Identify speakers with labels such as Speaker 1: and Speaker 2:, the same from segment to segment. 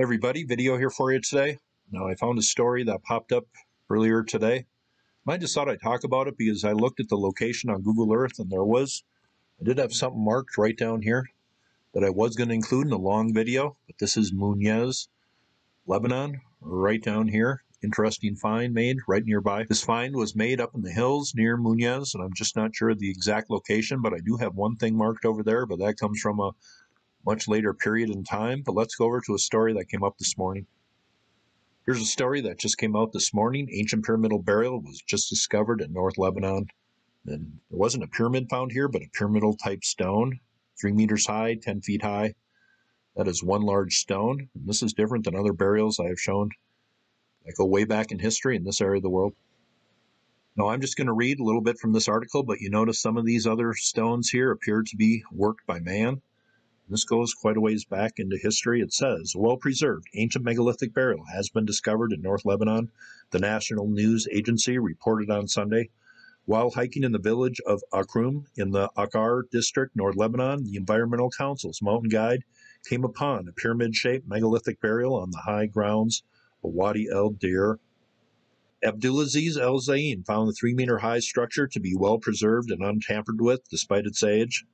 Speaker 1: Hey everybody, video here for you today. Now I found a story that popped up earlier today. I just thought I'd talk about it because I looked at the location on Google Earth and I did have something marked right down here that I was going to include in a long video, but this is Munez, Lebanon, right down here. Interesting find made right nearby. This find was made up in the hills near Munez, and I'm just not sure of the exact location, but I do have one thing marked over there, but that comes from a much later period in time. But let's go over to a story that came up this morning. Here's a story that just came out this morning. Ancient pyramidal burial was just discovered in North Lebanon. And there wasn't a pyramid found here, but a pyramidal type stone, 3 meters high, 10 feet high. That is one large stone. And this is different than other burials I have shown that go way back in history in this area of the world. Now I'm just going to read a little bit from this article, but you notice some of these other stones here appear to be worked by man. This goes quite a ways back into history. It says, a well-preserved ancient megalithic burial has been discovered in North Lebanon, the national news agency reported on Sunday. While hiking in the village of Akrum in the Akkar district, North Lebanon, the Environmental Council's mountain guide came upon a pyramid-shaped megalithic burial on the high grounds of Wadi el-Dir. Abdulaziz el-Zain found the 3-meter-high structure to be well-preserved and untampered with despite its age.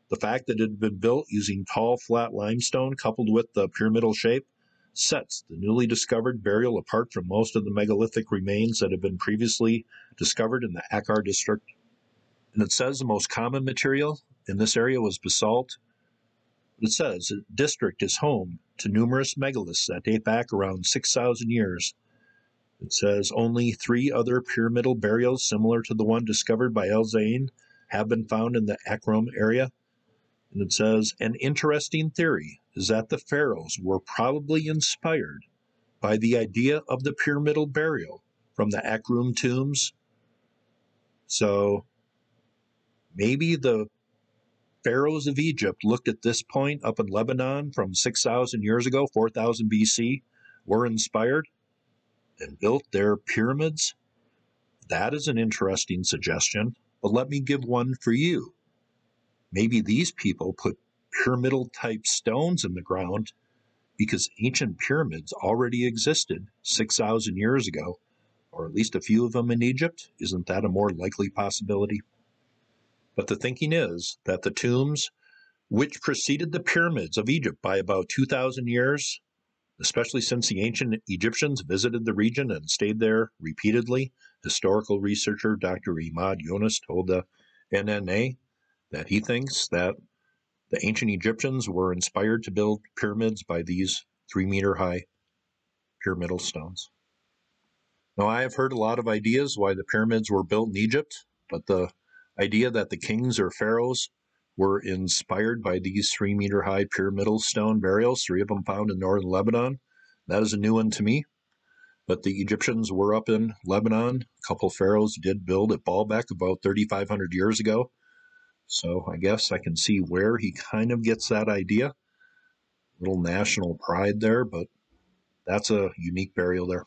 Speaker 1: The fact that it had been built using tall, flat limestone coupled with the pyramidal shape sets the newly discovered burial apart from most of the megalithic remains that have been previously discovered in the Akkar district. And it says the most common material in this area was basalt. It says the district is home to numerous megaliths that date back around 6,000 years. It says only 3 other pyramidal burials similar to the one discovered by El-Zain have been found in the Akram area. And it says, an interesting theory is that the pharaohs were probably inspired by the idea of the pyramidal burial from the Akrum tombs. So maybe the pharaohs of Egypt looked at this point up in Lebanon from 6,000 years ago, 4,000 BC, were inspired and built their pyramids. That is an interesting suggestion, but let me give one for you. Maybe these people put pyramidal-type stones in the ground because ancient pyramids already existed 6,000 years ago, or at least a few of them in Egypt. Isn't that a more likely possibility? But the thinking is that the tombs, which preceded the pyramids of Egypt by about 2,000 years, especially since the ancient Egyptians visited the region and stayed there repeatedly, historical researcher Dr. Imad Yunus told the NNA that he thinks that the ancient Egyptians were inspired to build pyramids by these 3-meter-high pyramidal stones. Now, I have heard a lot of ideas why the pyramids were built in Egypt, but the idea that the kings or pharaohs were inspired by these 3-meter-high pyramidal stone burials, 3 of them found in northern Lebanon, that is a new one to me. But the Egyptians were up in Lebanon. A couple pharaohs did build at Baalbek about 3,500 years ago. So I guess I can see where he kind of gets that idea. A little national pride there, but that's a unique burial there.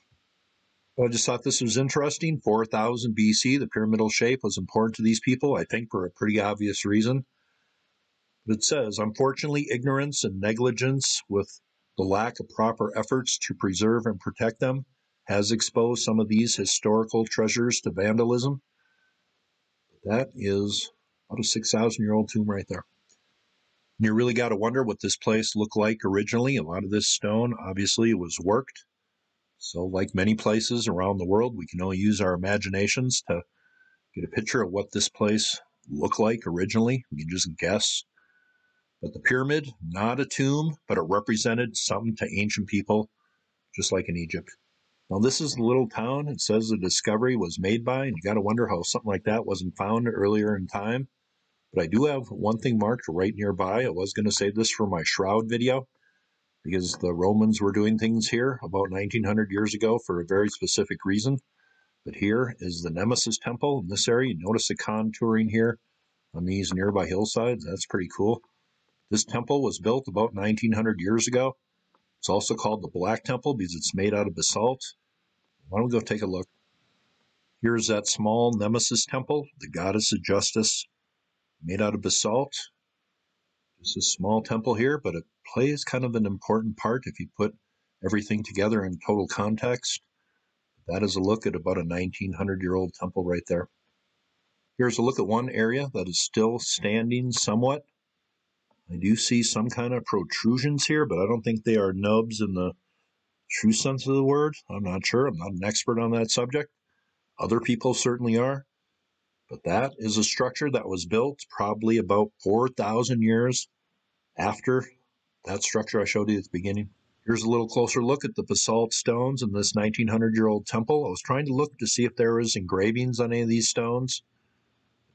Speaker 1: Well, I just thought this was interesting. 4,000 BC, the pyramidal shape was important to these people, I think for a pretty obvious reason. But it says, unfortunately, ignorance and negligence with the lack of proper efforts to preserve and protect them has exposed some of these historical treasures to vandalism. That is about a 6,000-year-old tomb right there. And you really got to wonder what this place looked like originally. A lot of this stone, obviously, was worked. So like many places around the world, we can only use our imaginations to get a picture of what this place looked like originally. We can just guess. But the pyramid, not a tomb, but it represented something to ancient people, just like in Egypt. Now, this is the little town it says the discovery was made by, and you got to wonder how something like that wasn't found earlier in time. But I do have one thing marked right nearby. I was going to save this for my Shroud video because the Romans were doing things here about 1,900 years ago for a very specific reason. But here is the Nemesis Temple in this area. You notice the contouring here on these nearby hillsides. That's pretty cool. This temple was built about 1,900 years ago. It's also called the Black Temple because it's made out of basalt. Why don't we go take a look? Here's that small Nemesis Temple, the goddess of justice, made out of basalt. Just a small temple here, but it plays kind of an important part if you put everything together in total context. That is a look at about a 1900-year-old temple right there. Here's a look at one area that is still standing somewhat. I do see some kind of protrusions here, but I don't think they are nubs in the true sense of the word. I'm not sure. I'm not an expert on that subject. Other people certainly are. But that is a structure that was built probably about 4,000 years after that structure I showed you at the beginning. Here's a little closer look at the basalt stones in this 1900-year-old temple. I was trying to look to see if there was engravings on any of these stones.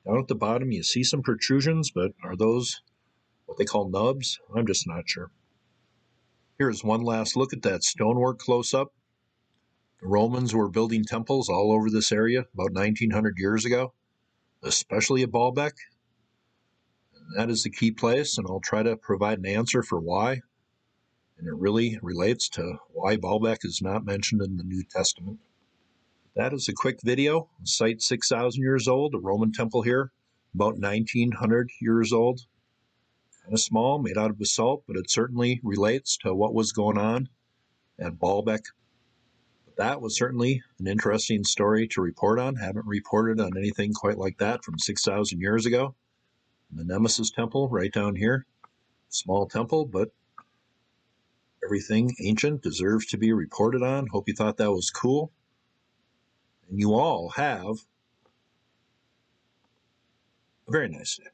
Speaker 1: Down at the bottom, you see some protrusions, but are those what they call nubs? I'm just not sure. Here's one last look at that stonework close-up. The Romans were building temples all over this area about 1900 years ago, especially at Baalbek. And that is the key place, and I'll try to provide an answer for why. And it really relates to why Baalbek is not mentioned in the New Testament. That is a quick video. The site 6,000 years old, a Roman temple here, about 1,900 years old. Kind of small, made out of basalt, but it certainly relates to what was going on at Baalbek. But that was certainly an interesting story to report on. Haven't reported on anything quite like that from 6,000 years ago. The Nemesis Temple right down here. Small temple, but everything ancient deserves to be reported on. Hope you thought that was cool. And you all have a very nice day.